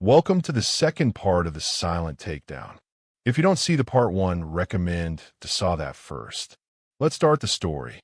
Welcome to the second part of the silent takedown. If you don't see the part one, recommend to saw that first. Let's start the story.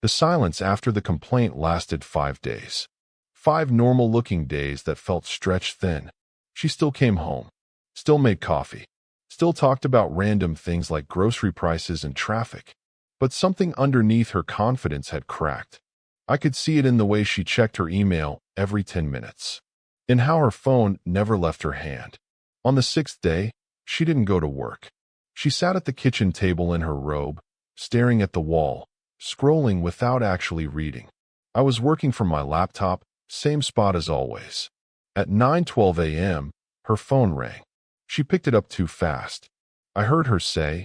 The silence after the complaint lasted 5 days. 5 normal-looking days that felt stretched thin. She still came home, still made coffee, still talked about random things like grocery prices and traffic. But something underneath her confidence had cracked. I could see it in the way she checked her email every 10 minutes. In how her phone never left her hand. On the 6th day, she didn't go to work. She sat at the kitchen table in her robe, staring at the wall, scrolling without actually reading. I was working from my laptop, same spot as always. At 9:12 a.m., her phone rang. She picked it up too fast. I heard her say,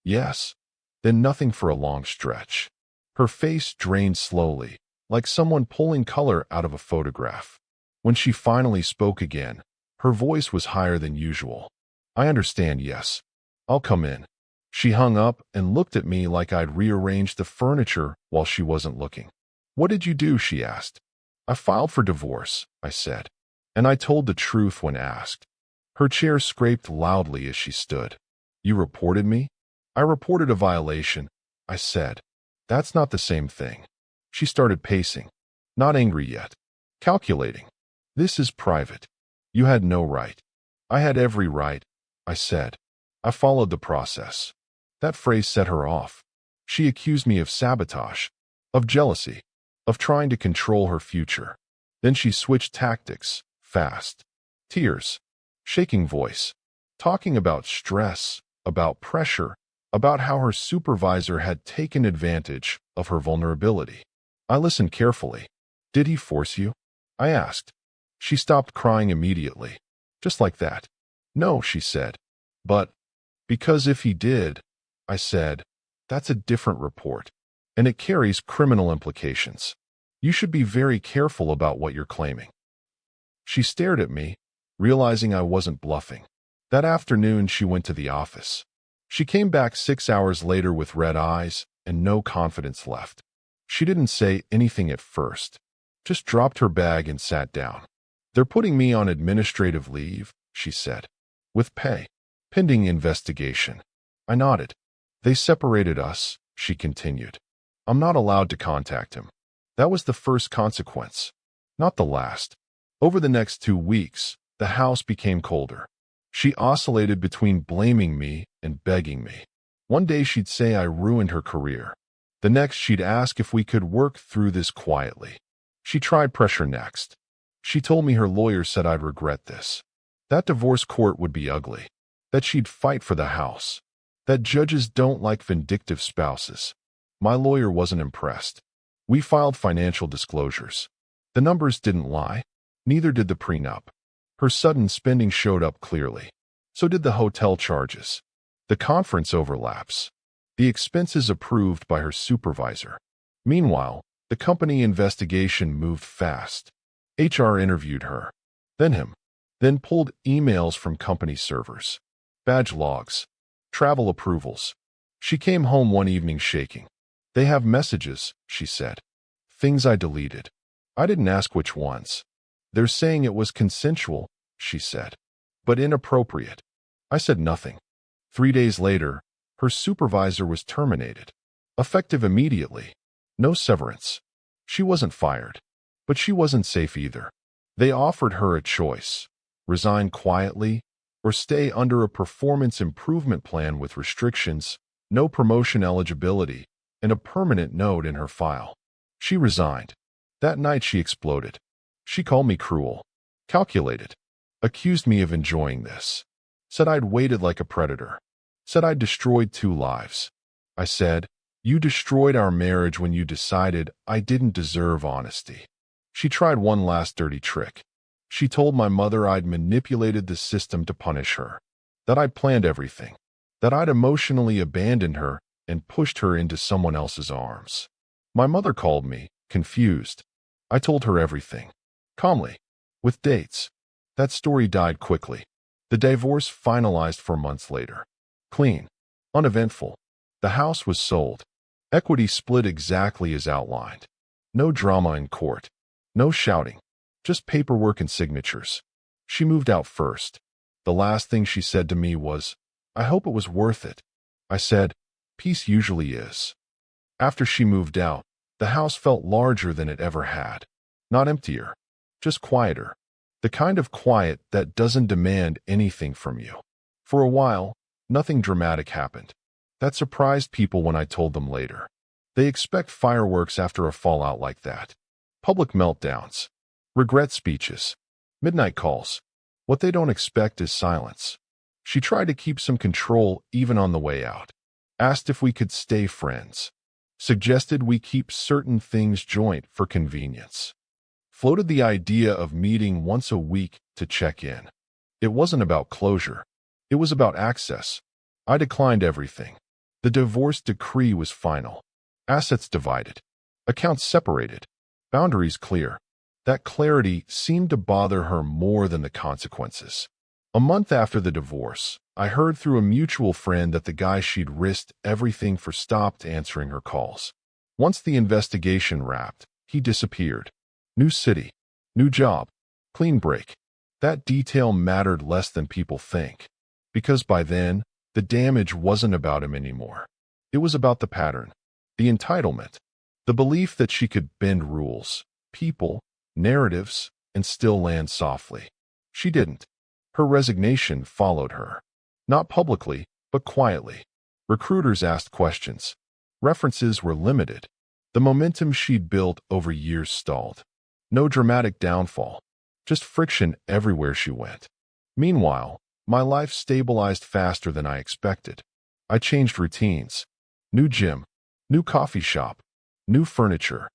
"Yes," then nothing for a long stretch. Her face drained slowly, like someone pulling color out of a photograph. When she finally spoke again, her voice was higher than usual. "I understand, yes. I'll come in." She hung up and looked at me like I'd rearranged the furniture while she wasn't looking. "What did you do?" she asked. "I filed for divorce," I said. And I told the truth when asked. Her chair scraped loudly as she stood. "You reported me?" "I reported a violation," I said. "That's not the same thing." She started pacing. Not angry yet. Calculating. "This is private. You had no right." "I had every right," I said. "I followed the process." That phrase set her off. She accused me of sabotage, of jealousy, of trying to control her future. Then she switched tactics, fast. Tears. Shaking voice. Talking about stress, about pressure, about how her supervisor had taken advantage of her vulnerability. I listened carefully. "Did he force you?" I asked. She stopped crying immediately. Just like that. "No," she said. "But, because if he did," I said, "that's a different report. And it carries criminal implications. You should be very careful about what you're claiming." She stared at me, realizing I wasn't bluffing. That afternoon, she went to the office. She came back 6 hours later with red eyes and no confidence left. She didn't say anything at first, just dropped her bag and sat down. "They're putting me on administrative leave," she said. "With pay. Pending investigation." I nodded. "They separated us," she continued. "I'm not allowed to contact him." That was the first consequence, not the last. Over the next 2 weeks, the house became colder. She oscillated between blaming me and begging me. One day she'd say I ruined her career. The next she'd ask if we could work through this quietly. She tried pressure next. She told me her lawyer said I'd regret this. That divorce court would be ugly. That she'd fight for the house. That judges don't like vindictive spouses. My lawyer wasn't impressed. We filed financial disclosures. The numbers didn't lie. Neither did the prenup. Her sudden spending showed up clearly. So did the hotel charges. The conference overlaps. The expenses approved by her supervisor. Meanwhile, the company investigation moved fast. HR interviewed her. Then him. Then pulled emails from company servers. Badge logs. Travel approvals. She came home one evening shaking. "They have messages," she said. "Things I deleted. I didn't ask which ones. They're saying it was consensual," she said. "But inappropriate." I said nothing. 3 days later, her supervisor was terminated. Effective immediately. No severance. She wasn't fired. But she wasn't safe either. They offered her a choice. Resign quietly, or stay under a performance improvement plan with restrictions, no promotion eligibility, and a permanent note in her file. She resigned. That night she exploded. She called me cruel. Calculated. Accused me of enjoying this. Said I'd waited like a predator. Said I'd destroyed 2 lives. I said, "You destroyed our marriage when you decided I didn't deserve honesty." She tried one last dirty trick. She told my mother I'd manipulated the system to punish her. That I'd planned everything. That I'd emotionally abandoned her and pushed her into someone else's arms. My mother called me, confused. I told her everything. Calmly. With dates. That story died quickly. The divorce finalized 4 months later. Clean. Uneventful. The house was sold. Equity split exactly as outlined. No drama in court. No shouting. Just paperwork and signatures. She moved out first. The last thing she said to me was, "I hope it was worth it." I said, "Peace usually is." After she moved out, the house felt larger than it ever had. Not emptier, just quieter. The kind of quiet that doesn't demand anything from you. For a while, nothing dramatic happened. That surprised people when I told them later. They expect fireworks after a fallout like that. Public meltdowns, regret speeches, midnight calls. What they don't expect is silence. She tried to keep some control even on the way out. Asked if we could stay friends. Suggested we keep certain things joint for convenience. Floated the idea of meeting once a week to check in. It wasn't about closure. It was about access. I declined everything. The divorce decree was final. Assets divided. Accounts separated. Boundaries clear. That clarity seemed to bother her more than the consequences. A month after the divorce, I heard through a mutual friend that the guy she'd risked everything for stopped answering her calls. Once the investigation wrapped, he disappeared. New city, new job, clean break. That detail mattered less than people think. Because by then, the damage wasn't about him anymore. It was about the pattern, the entitlement, the belief that she could bend rules, people, narratives, and still land softly. She didn't. Her resignation followed her. Not publicly, but quietly. Recruiters asked questions. References were limited. The momentum she'd built over years stalled. No dramatic downfall, just friction everywhere she went. Meanwhile, my life stabilized faster than I expected. I changed routines. New gym, new coffee shop, new furniture.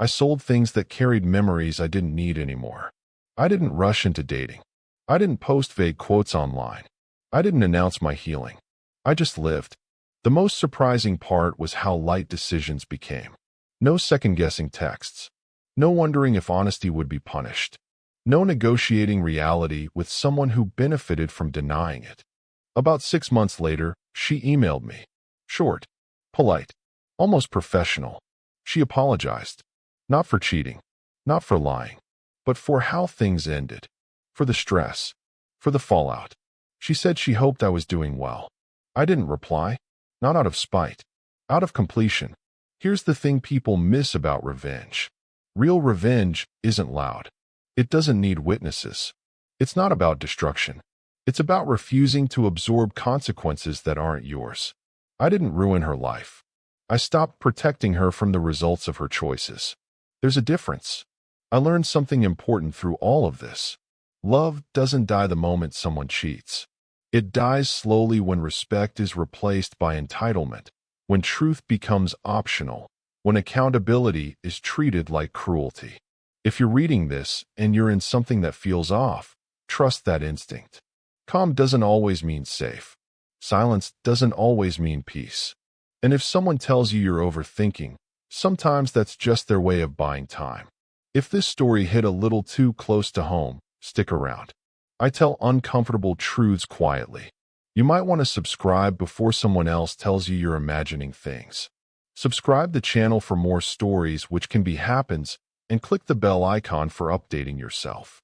I sold things that carried memories I didn't need anymore. I didn't rush into dating. I didn't post vague quotes online. I didn't announce my healing. I just lived. The most surprising part was how light decisions became. No second-guessing texts. No wondering if honesty would be punished. No negotiating reality with someone who benefited from denying it. About 6 months later, she emailed me. Short, polite, almost professional. She apologized. Not for cheating, not for lying, but for how things ended. For the stress, for the fallout. She said she hoped I was doing well. I didn't reply. Not out of spite. Out of completion. Here's the thing people miss about revenge. Real revenge isn't loud. It doesn't need witnesses. It's not about destruction. It's about refusing to absorb consequences that aren't yours. I didn't ruin her life. I stopped protecting her from the results of her choices. There's a difference. I learned something important through all of this. Love doesn't die the moment someone cheats. It dies slowly when respect is replaced by entitlement, when truth becomes optional, when accountability is treated like cruelty. If you're reading this and you're in something that feels off, trust that instinct. Calm doesn't always mean safe. Silence doesn't always mean peace. And if someone tells you you're overthinking, sometimes that's just their way of buying time. If this story hit a little too close to home, stick around. I tell uncomfortable truths quietly. You might want to subscribe before someone else tells you you're imagining things. Subscribe the channel for more stories which can be happens, and click the bell icon for updating yourself.